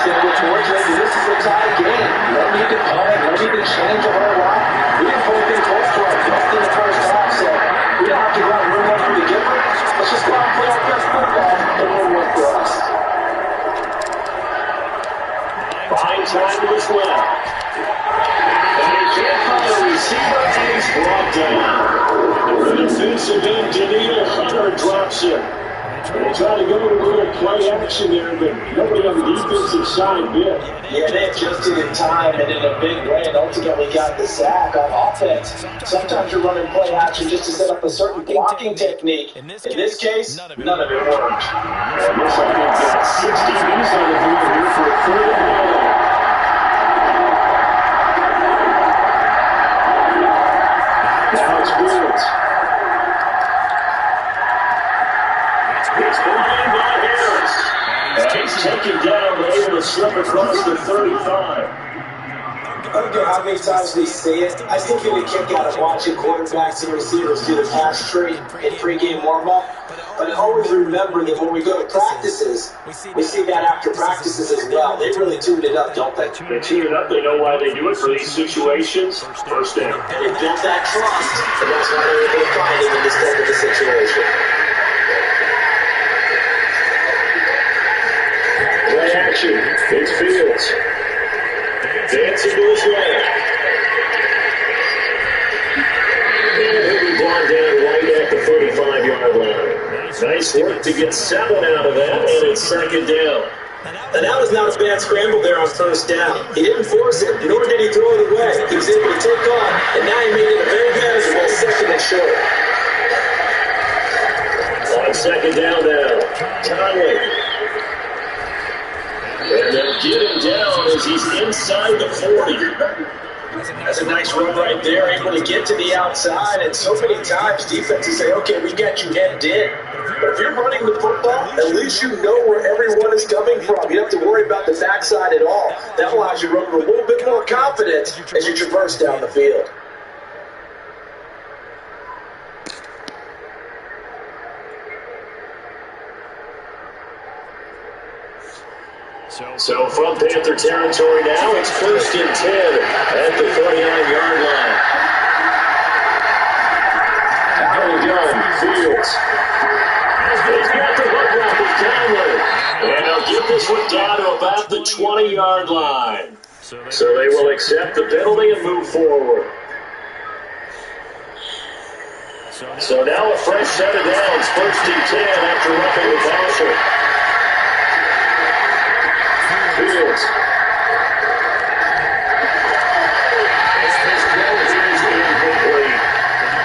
going to look forward to it. This is a tie game. No need to panic. No need to change a whole lot. We didn't put anything close to our best in the first half, so we don't have to go out and win one for the giver. Let's just go out and play our best football and win one for us. Behind time to his left. And he can't find a receiver, and he's brought down. The defensive end, Daniel Hunter, drops him. They try to go to a little play action there, but nobody on the defensive side bit. Yeah, they adjusted in time and in a big way and ultimately got the sack. On offense, sometimes you're running play action just to set up a certain blocking technique. In this case, none of it worked. It looks like they've got 60 minutes on the board here for a third down. Now it's Fields. It's behind by Harris. And he's taken down, able to slip across the 35. I don't care how many times we see it. I still get a kick out of watching quarterbacks and receivers do the pass tree in pregame warm-up. But I always remember that when we go to practices, we see that after practices as well. They really tune it up, don't they? They tune it up. They know why they do it for these situations. First down. And they built that trust, and that's why they're able to find him in this type of a situation. Play action. It's Fields. Dancing to his left. And he'll be brought down right at the 35-yard line. Nice work to get 7 out of that, and it's second down. And that was not a bad scramble there on first down. He didn't force it, nor did he throw it away. He was able to take off, and now he made it a very manageable second and short. On second down now, Conley. And they'll get him down as he's inside the 40. That's a nice run right there, able to get to the outside, and so many times defenses say, okay, we got you hemmed in. But if you're running the football, at least you know where everyone is coming from. You don't have to worry about the backside at all. That allows you to run with a little bit more confidence as you traverse down the field. So from Panther territory now, it's first and 10 at the 49-yard line. Out and gun, Fields. He's got the hook up with Conley. And they'll get this one down to about the 20-yard line. So they will accept the penalty and move forward. So now a fresh set of downs, first and 10 after roughing the passer. Fields.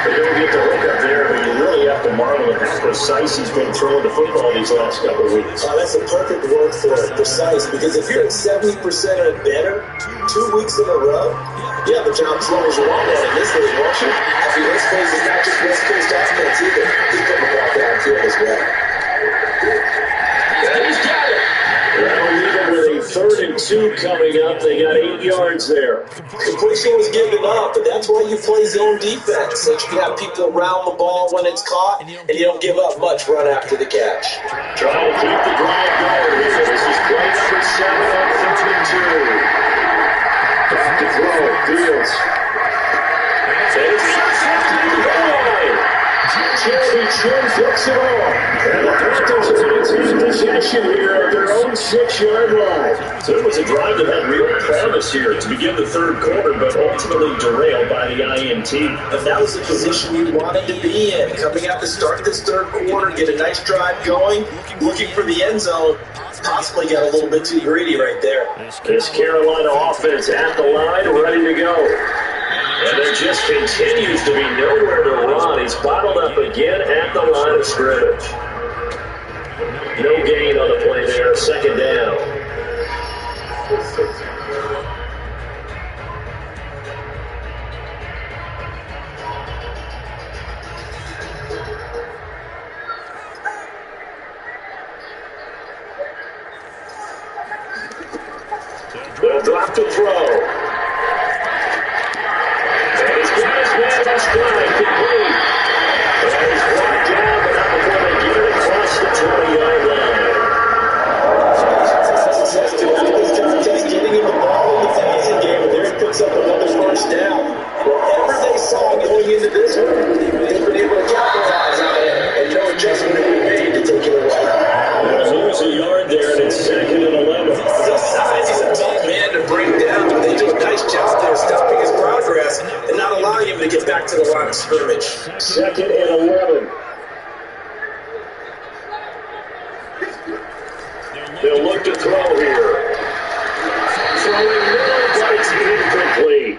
They don't get the hook up there, but you really have to marvel at how precise he's been throwing the football these last couple of weeks. That's a perfect word for it, precise, because if you're at 70% or better 2 weeks in a row, you have a job as long as you want that in this league, won't you? After this phase is not just West Coast offense either. He's putting the ball downfield as well. And he's got it. That'll leave him with a 3rd and 2 coming up. They got 8 yards there. Completion was given up, but that's why you play zone defense. So you can have people around the ball when it's caught, and you don't give up much run after the catch. Trying to keep the drive going. This is play number 7 on 52. Back to throw. Fields. Jerry Chin picks it off. And the Panthers are going to take possession here at their own 6-yard line. So it was a drive that had real promise here to begin the third quarter, but ultimately derailed by the INT. But that was the position you wanted to be in. Coming out to start this third quarter, get a nice drive going, looking for the end zone. Possibly got a little bit too greedy right there. This Carolina offense at the line, ready to go. And there just continues to be nowhere to run. He's bottled up again at the line of scrimmage. No gain on the play there. Second down. They'll drop to throw. Strike complete. And he's brought down, but not before they get it across the 20-yard line. Success to this They'll look to throw here. Throwing middle, but it's incomplete.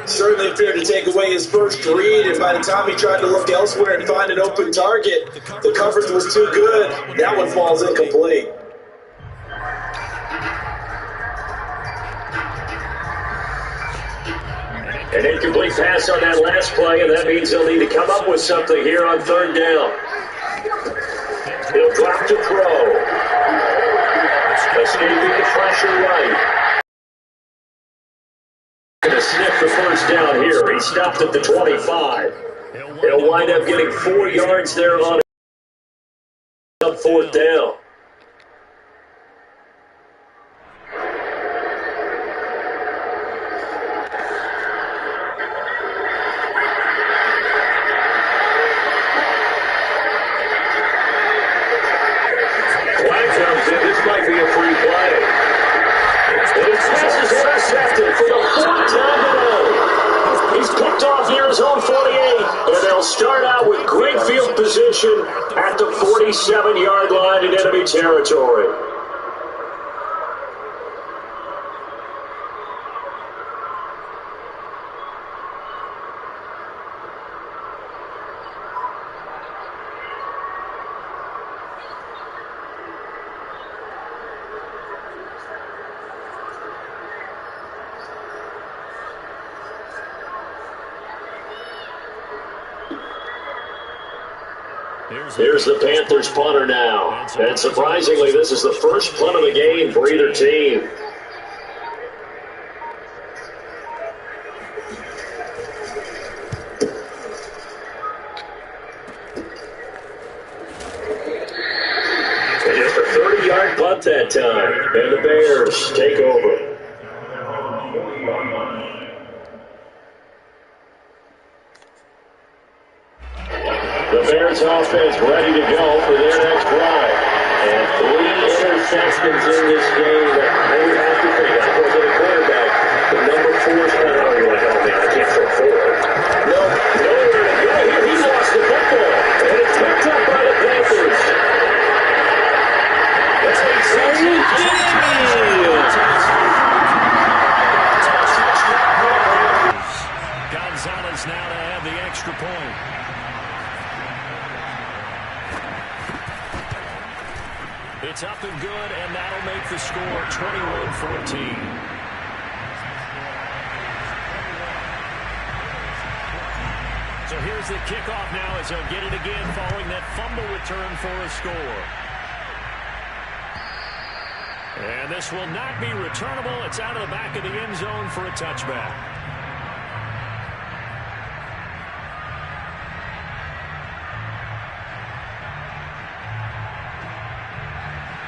Certainly appeared to take away his first read, and by the time he tried to look elsewhere and find an open target, the coverage was too good. That one falls incomplete. An incomplete pass on that last play, and that means they'll need to come up with something here on third down. He'll drop to throw. Escaping the pressure right. Going to sniff the first down here. He stopped at the 25. He'll wind up getting 4 yards there on fourth down. At the 47-yard line in enemy territory. Here's the Panthers punter now. And surprisingly, this is the first punt of the game for either team. And just a 30-yard punt that time. And the Bears take over. The Bears offense ready to go for their next drive. And 3 interceptions in this game that they would have to think. That wasn't a quarterback. The number 4 is kind of like, oh man, I can't throw 4. Nowhere to go here. He lost the football. And it's picked up by the Panthers. Gonzalez now to have the extra point. It's up and good, and that'll make the score 21-14. So here's the kickoff now as they'll get it again following that fumble return for a score. And this will not be returnable. It's out of the back of the end zone for a touchback.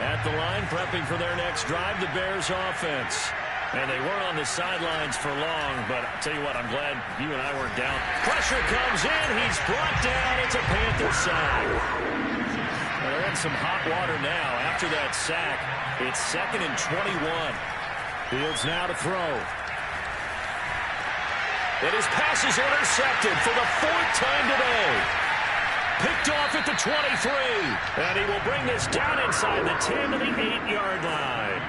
At the line, prepping for their next drive, the Bears offense. And they weren't on the sidelines for long, but I'll tell you what, I'm glad you and I weren't down. Pressure comes in. He's brought down. It's a Panther sack. Well, they're in some hot water now. After that sack, it's 2nd and 21. Fields now to throw. And his pass is intercepted for the 4th time today. Picked off at the 23. And he will bring this down inside the 10 to the 8-yard line.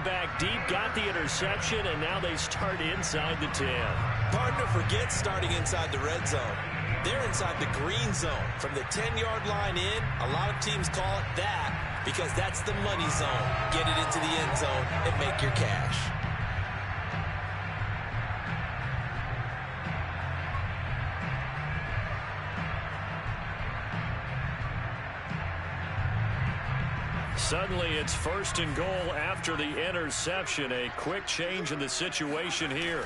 Back deep, got the interception, and now they start inside the 10. Partner forgets starting inside the red zone. They're inside the green zone. From the 10-yard line in, a lot of teams call it that because that's the money zone. Get it into the end zone and make your cash. it's 1st and goal after the interception. A quick change in the situation here.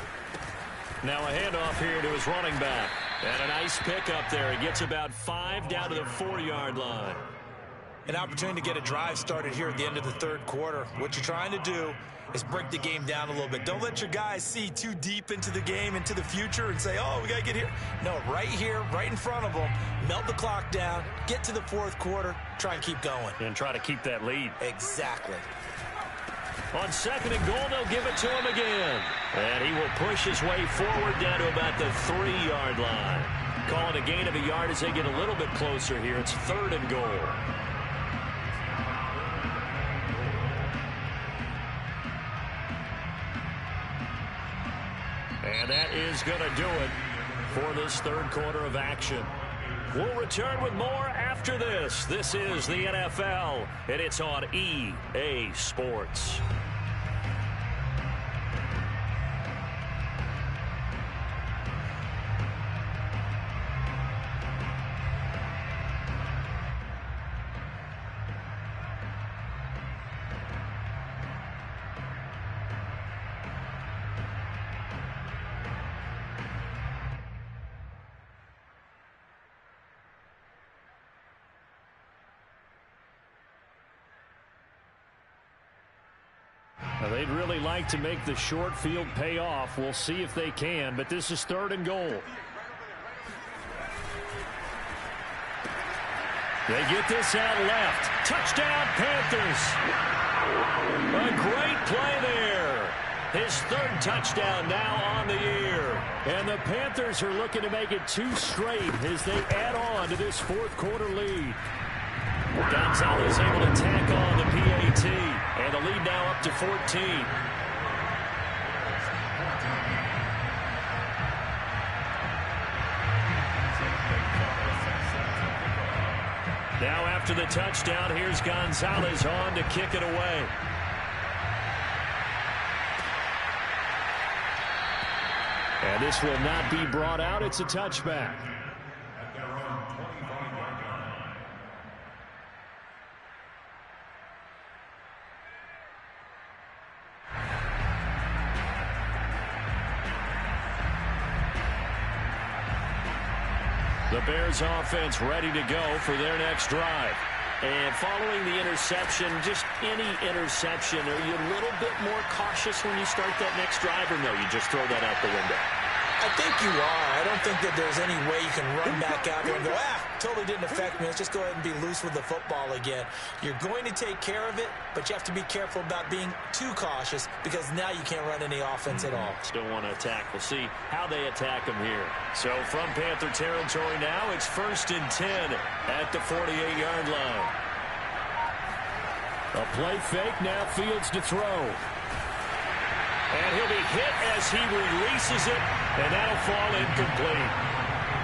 Now a handoff here to his running back. And a nice pickup there. He gets about 5 down to the 4-yard line. An opportunity to get a drive started here at the end of the third quarter. What you're trying to do is break the game down a little bit. Don't let your guys see too deep into the game, into the future, and say, oh, we got to get here. No, right here, right in front of them, melt the clock down, get to the fourth quarter, try and keep going. And try to keep that lead. Exactly. On 2nd and goal, they'll give it to him again. And he will push his way forward down to about the 3-yard line. Call it a gain of a yard as they get a little bit closer here. It's 3rd and goal. And that is going to do it for this third quarter of action. We'll return with more after this. This is the NFL, and it's on EA Sports. Now, they'd really like to make the short field pay off. We'll see if they can, but this is 3rd and goal. They get this out left. Touchdown, Panthers. A great play there. His 3rd touchdown now on the year. And the Panthers are looking to make it 2 straight as they add on to this fourth quarter lead. Gonzalez able to tack on the PAT, and the lead now up to 14. Now after the touchdown, here's Gonzalez on to kick it away. And this will not be brought out. It's a touchback. The Bears offense ready to go for their next drive. And following the interception, just any interception, are you a little bit more cautious when you start that next drive, or no, you just throw that out the window? I think you are. I don't think that there's any way you can run back out there and go, totally didn't affect me. Let's just go ahead and be loose with the football again. You're going to take care of it, but you have to be careful about being too cautious because now you can't run any offense at all. Still want to attack. We'll see how they attack them here. So from Panther territory now, it's 1st and 10 at the 48-yard line. A play fake, now Fields to throw. And he'll be hit as he releases it, and that'll fall incomplete.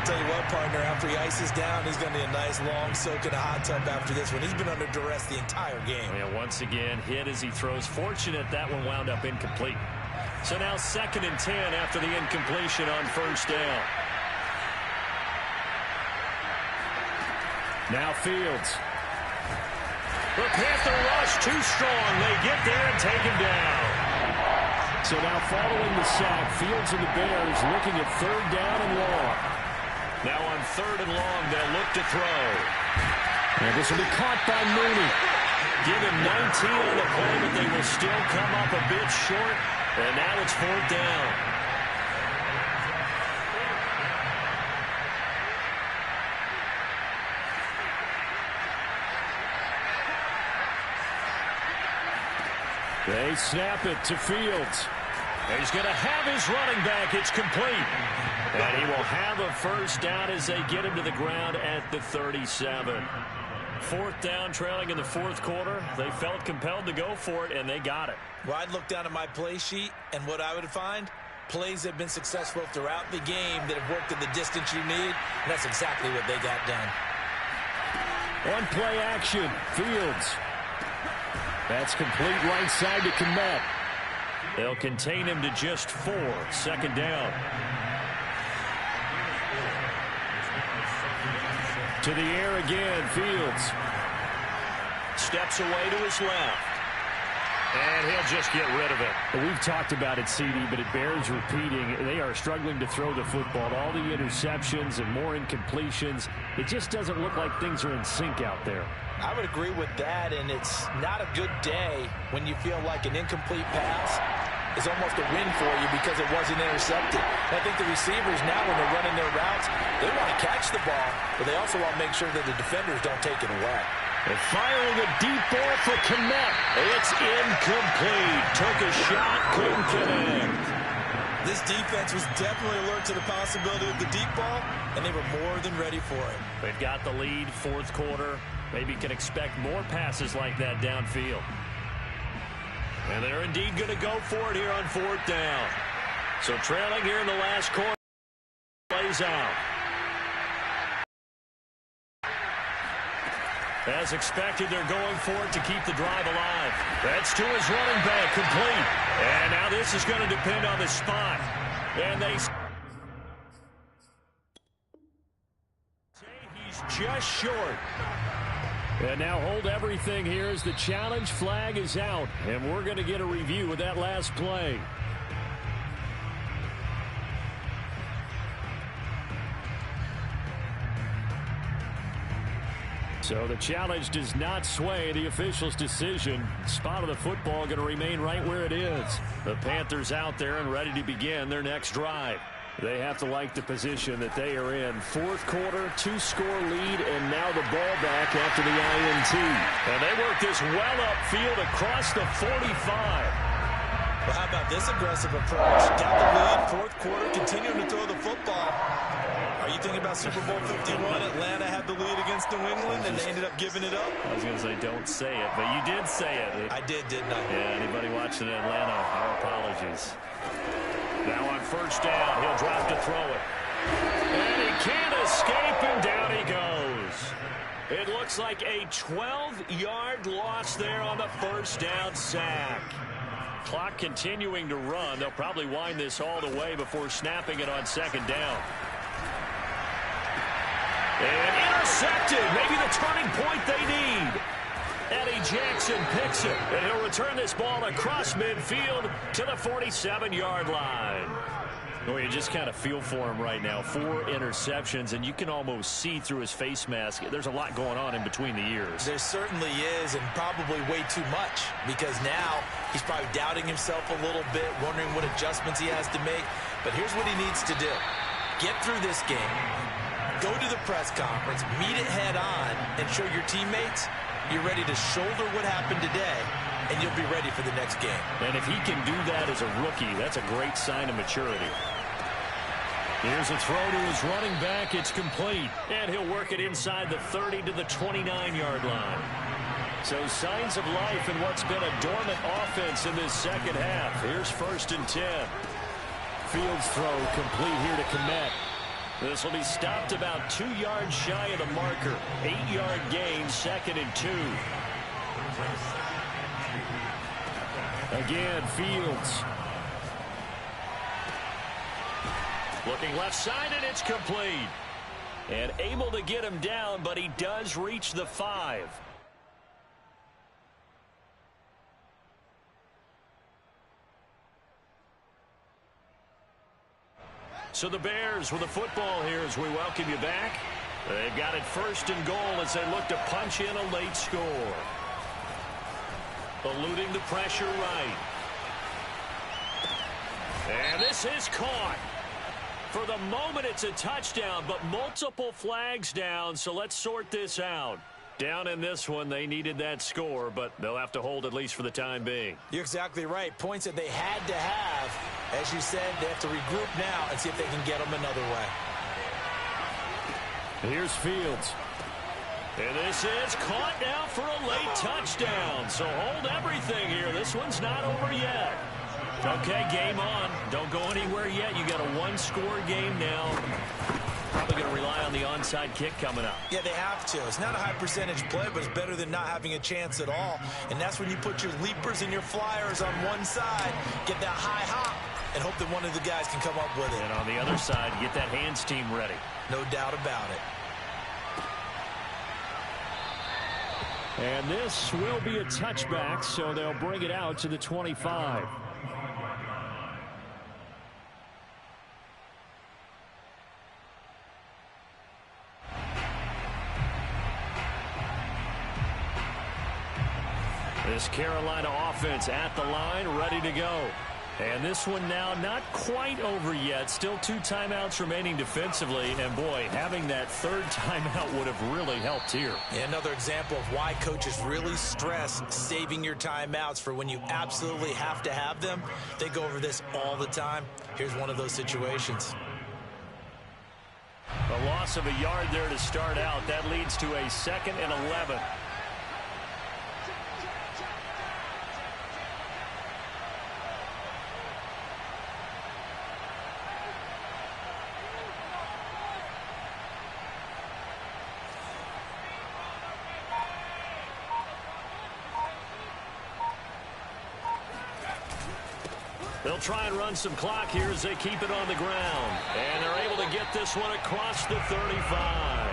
Tell you what, partner, after he ices down, he's going to need a nice long soak in a hot tub after this one. He's been under duress the entire game. Yeah, once again, hit as he throws. Fortunate that one wound up incomplete. So now 2nd and 10 after the incompletion on 1st down. Now Fields. The Panther rush too strong. They get there and take him down. So now following the sack, Fields and the Bears looking at 3rd down and long. Now on 3rd and long, they'll look to throw. And this will be caught by Mooney. Give him 19 on the play, but they will still come up a bit short. And now it's 4th down. They snap it to Fields. He's going to have his running back. It's complete. And he will have a 1st down as they get him to the ground at the 37. 4th down, trailing in the 4th quarter. They felt compelled to go for it, and they got it. Well, I'd look down at my play sheet, and what I would find, plays that have been successful throughout the game that have worked at the distance you need, and that's exactly what they got done. On play action, Fields. That's complete right side to Kmet. They'll contain him to just 4. 2nd down. To the air again, Fields. steps away to his left. And he'll just get rid of it. We've talked about it, CD, but it bears repeating. They are struggling to throw the football. All the interceptions and more incompletions. It just doesn't look like things are in sync out there. I would agree with that, and it's not a good day when you feel like an incomplete pass is almost a win for you because it wasn't intercepted. I think the receivers now, when they're running their routes, they want to catch the ball, but they also want to make sure that the defenders don't take it away. They're firing a deep ball for Kmet. It's incomplete. Took a shot, couldn't connect. This defense was definitely alert to the possibility of the deep ball, and they were more than ready for it. They've got the lead, fourth quarter. Maybe can expect more passes like that downfield. And they're indeed going to go for it here on fourth down. So trailing here in the last quarter. Plays out. As expected, they're going for it to keep the drive alive. That's to his running back, complete. And now this is going to depend on the spot. And they say he's just short. And now hold everything here as the challenge flag is out. And we're going to get a review of that last play. So the challenge does not sway the official's decision. Spot of the football going to remain right where it is. The Panthers out there and ready to begin their next drive. They have to like the position that they are in. Fourth quarter, 2-score lead, and now the ball back after the INT. And they work this well upfield across the 45. Well, how about this aggressive approach? Got the lead, fourth quarter, continuing to throw the football. Are you thinking about Super Bowl 51? Atlanta had the lead against New England, and they ended up giving it up? I was going to say, don't say it, but you did say it. I did, didn't I? Yeah, anybody watching Atlanta, our apologies. Now on first down, he'll drop to throw it. And he can't escape, and down he goes. It looks like a 12-yard loss there on the first down sack. Clock continuing to run. They'll probably wind this all the way before snapping it on second down. And intercepted. Maybe the turning point they need. Eddie Jackson picks it. And he'll return this ball across midfield to the 47-yard line. Well, you just kind of feel for him right now. 4 interceptions, and you can almost see through his face mask. There's a lot going on in between the ears. There certainly is, and probably way too much, because now he's probably doubting himself a little bit, wondering what adjustments he has to make. But here's what he needs to do. Get through this game. Go to the press conference, meet it head on, and show your teammates you're ready to shoulder what happened today, and you'll be ready for the next game. And if he can do that as a rookie, that's a great sign of maturity. Here's a throw to his running back. It's complete. And he'll work it inside the 30 to the 29-yard line. So signs of life in what's been a dormant offense in this second half. Here's 1st and 10. Fields throw complete here to Kmet. This will be stopped about 2 yards shy of the marker. 8-yard gain, 2nd and 2. Again, Fields. Looking left side, and it's complete. And able to get him down, but he does reach the 5. So the Bears with the football here as we welcome you back. They've got it 1st and goal as they look to punch in a late score. Eluding the pressure right. And this is caught. For the moment, it's a touchdown, but multiple flags down, so let's sort this out. Down in this one, they needed that score, but they'll have to hold at least for the time being. You're exactly right. Points that they had to have. As you said, they have to regroup now and see if they can get them another way. Here's Fields. And this is caught now for a late touchdown. So hold everything here. This one's not over yet. Okay, game on. Don't go anywhere yet. You got a 1-score game now. Probably going to rely on the onside kick coming up. Yeah, they have to. It's not a high percentage play, but it's better than not having a chance at all. And that's when you put your leapers and your flyers on one side, get that high hop, and hope that one of the guys can come up with it. And on the other side, get that hands team ready. No doubt about it. And this will be a touchback, so they'll bring it out to the 25. This Carolina offense at the line, ready to go. And this one now not quite over yet. Still 2 timeouts remaining defensively. And, boy, having that third timeout would have really helped here. Yeah, another example of why coaches really stress saving your timeouts for when you absolutely have to have them. They go over this all the time. Here's one of those situations. A loss of a yard there to start out. That leads to a 2nd and 11. They'll try and run some clock here as they keep it on the ground. And they're able to get this one across the 35.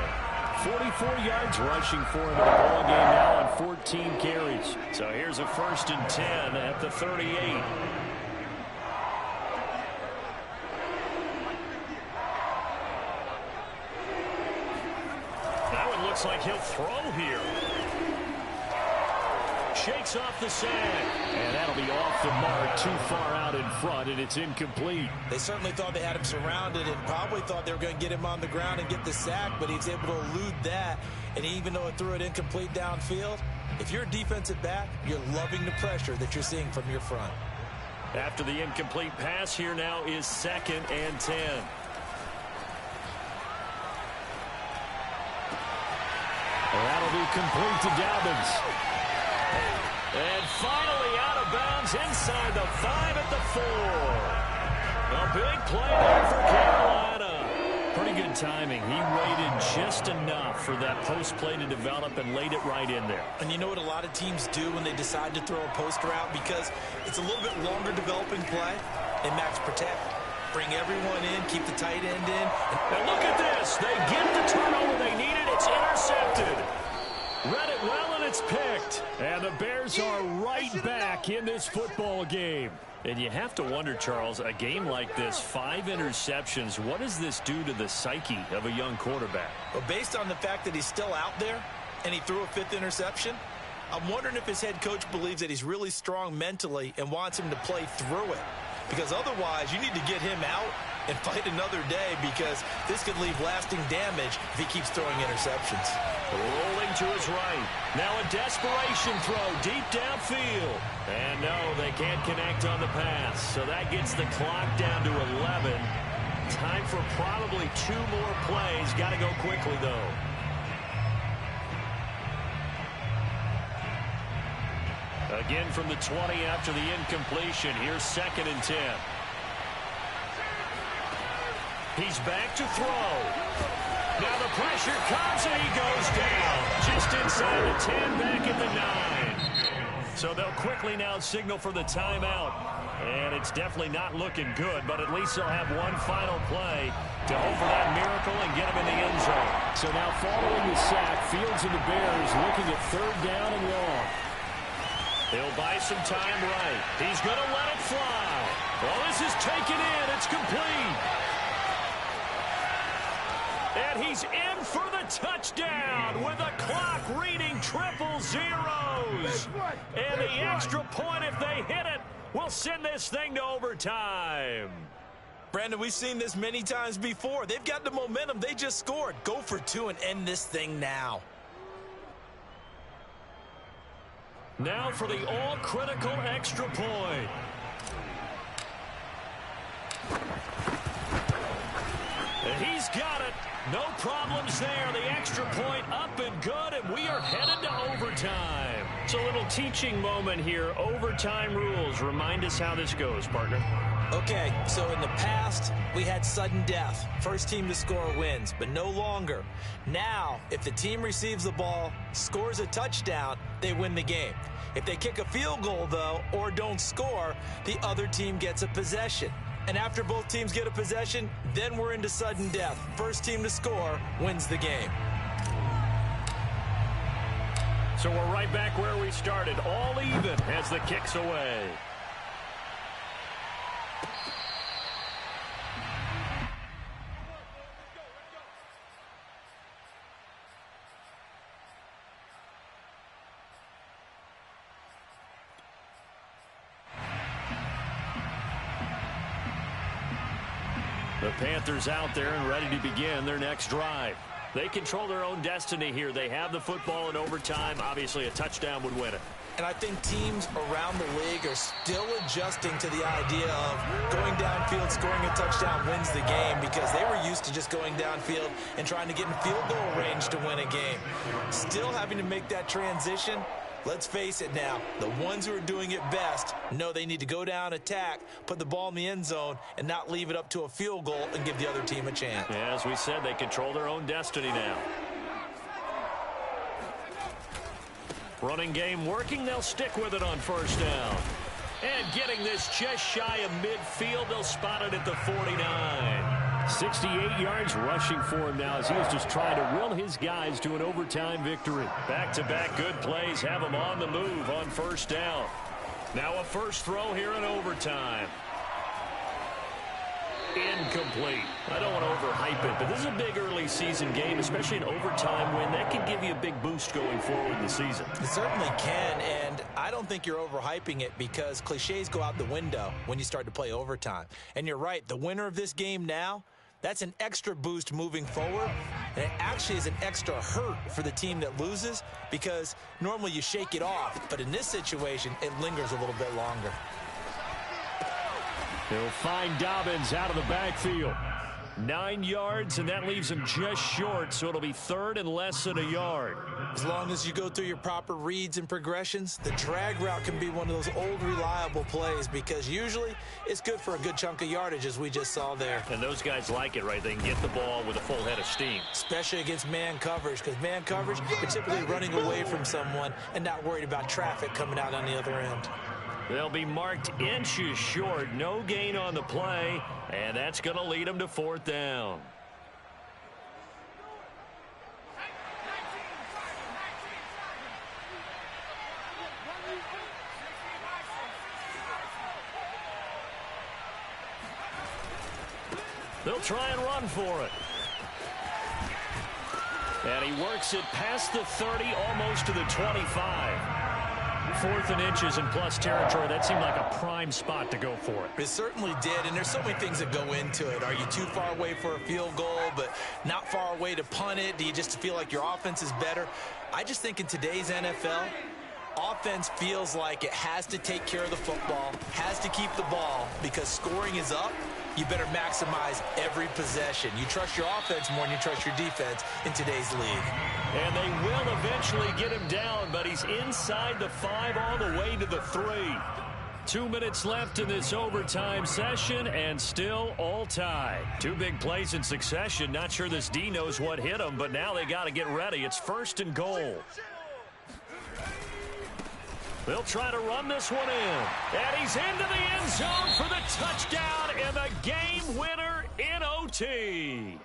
44 yards rushing for him in the ball game now on 14 carries. So here's a 1st and 10 at the 38. Now it looks like he'll throw here. Shakes off the sack. And that'll be off the mark, too far out in front, and it's incomplete. They certainly thought they had him surrounded and probably thought they were going to get him on the ground and get the sack, but he's able to elude that. And even though it threw it incomplete downfield, if you're a defensive back, you're loving the pressure that you're seeing from your front. After the incomplete pass, here now is 2nd and 10. And that'll be complete to Dobbins. And finally out of bounds inside the 5 at the 4. A big play there for Carolina. Pretty good timing. He waited just enough for that post play to develop and laid it right in there. And you know what a lot of teams do when they decide to throw a post route? Because it's a little bit longer developing play. They max protect. Bring everyone in, keep the tight end in. And look at this. They get the turnover they needed. It's intercepted. Read it well, and it's picked. And the Bears are right back in this football game. And you have to wonder, Charles, a game like this, 5 interceptions, what does this do to the psyche of a young quarterback? Well, based on the fact that he's still out there and he threw a 5th interception, I'm wondering if his head coach believes that he's really strong mentally and wants him to play through it. Because otherwise, you need to get him out and fight another day, because this could leave lasting damage if he keeps throwing interceptions. Rolling to his right. Now a desperation throw deep downfield. And no, they can't connect on the pass. So that gets the clock down to 11. Time for probably 2 more plays. Got to go quickly, though. Again from the 20 after the incompletion. Here's 2nd and 10. He's back to throw. Now the pressure comes and he goes down. Just inside the 10, back at the 9. So they'll quickly now signal for the timeout. And it's definitely not looking good, but at least they'll have one final play to hope for that miracle and get him in the end zone. So now following the sack, Fields and the Bears looking at 3rd down and long. He'll buy some time right. He's going to let it fly. Well, this is taken in. It's complete. And he's in for the touchdown with the clock reading 000s. And the extra point, if they hit it, will send this thing to overtime. Brandon, we've seen this many times before. They've got the momentum. They just scored. Go for 2 and end this thing now. Now for the all-critical extra point. And he's got it. No problems there. The extra point up and good, and we are headed to overtime. So a little teaching moment here. Overtime rules. Remind us how this goes, partner. Okay, so in the past, we had sudden death. First team to score wins, but no longer. Now, if the team receives the ball, scores a touchdown, they win the game. If they kick a field goal, though, or don't score, the other team gets a possession. And after both teams get a possession, then we're into sudden death. First team to score wins the game. So we're right back where we started, all even as the kick's away. The Panthers out there and ready to begin their next drive. They control their own destiny here. They have the football in overtime. Obviously, a touchdown would win it. And I think teams around the league are still adjusting to the idea of going downfield, scoring a touchdown wins the game, because they were used to just going downfield and trying to get in field goal range to win a game. Still having to make that transition. Let's face it now, the ones who are doing it best know they need to go down, attack, put the ball in the end zone, and not leave it up to a field goal and give the other team a chance. Yeah, as we said, they control their own destiny now. Running game working, they'll stick with it on first down. And getting this just shy of midfield, they'll spot it at the 49. 68 yards rushing for him now as he was just trying to will his guys to an overtime victory. Back-to-back good plays have him on the move on first down. Now a first throw here in overtime. Incomplete. I don't want to overhype it, but this is a big early season game, especially an overtime win. That can give you a big boost going forward in the season. It certainly can, and I don't think you're overhyping it because cliches go out the window when you start to play overtime. And you're right, the winner of this game now, that's an extra boost moving forward, and it actually is an extra hurt for the team that loses because normally you shake it off, but in this situation, it lingers a little bit longer. They'll find Dobbins out of the backfield. 9 yards, and that leaves him just short, so it'll be third and less than a yard. As long as you go through your proper reads and progressions, the drag route can be one of those old reliable plays because usually it's good for a good chunk of yardage, as we just saw there. And those guys like it, right? They can get the ball with a full head of steam. Especially against man coverage, because man coverage, you're typically running away from someone and not worried about traffic coming out on the other end. They'll be marked inches short. No gain on the play, and that's going to lead them to fourth down. They'll try and run for it. And he works it past the 30, almost to the 25. 4th and inches in plus territory. That seemed like a prime spot to go for it. It certainly did, and there's so many things that go into it. Are you too far away for a field goal, but not far away to punt it? Do you just feel like your offense is better? I just think in today's NFL, offense feels like it has to take care of the football, has to keep the ball, because scoring is up. You better maximize every possession. You trust your offense more than you trust your defense in today's league. And they will eventually get him down, but he's inside the 5 all the way to the 3. 2 minutes left in this overtime session, and still all tied. 2 big plays in succession. Not sure this D knows what hit him, but now they got to get ready. It's 1st and goal. They'll try to run this one in. And he's into the end zone for the touchdown and the game winner in OT.